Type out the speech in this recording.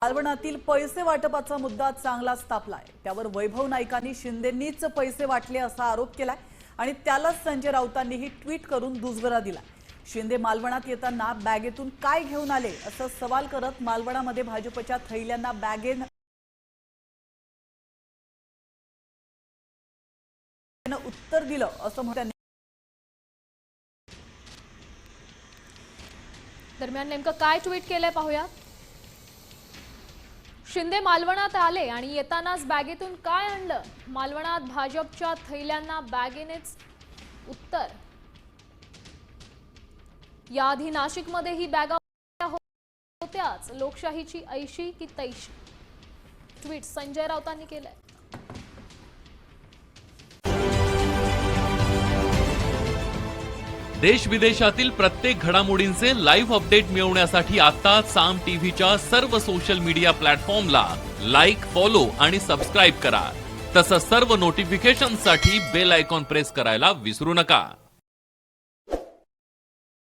मालवणातील पैसे वाटपाचा मुद्दा चांगलाच तापलाय। त्यावर वैभव नाईकांनी शिंदेंनीच पैसे वाटले असा आरोप केलाय आणि त्यालाच संजय राऊतांनीही ट्विट करून दुजोरा दिला। शिंदे मालवणात येताना बॅगेतून काय घेऊन आले असं सवाल करत मालवणामध्ये भाजपच्या थैल्यांना बॅगेनं उत्तर दिलं असं म्हणतात। दरम्यान नेमकं काय ट्विट केलंय पाहूया। शिंदे मालवणात आले आणि येतानाच बॅगेतून काय आणलं? मालवणात भाजपच्या थैल्यांना बॅगेनेच उत्तर। याआधी नाशिकमध्ये ही बॅगा होत्याच। लोकशाहीची ऐशी की तैशी ट्विट संजय राऊतांनी केलंय। देश विदेशातील प्रत्येक घडामोडींचे लाईव्ह अपडेट मिळवण्यासाठी आता साम टीव्हीच्या सर्व सोशल मीडिया प्लॅटफॉर्मला लाईक, फॉलो आणि सबस्क्राईब करा। तसंच सर्व नोटिफिकेशनसाठी बेल आयकॉन प्रेस करायला विसरू नका।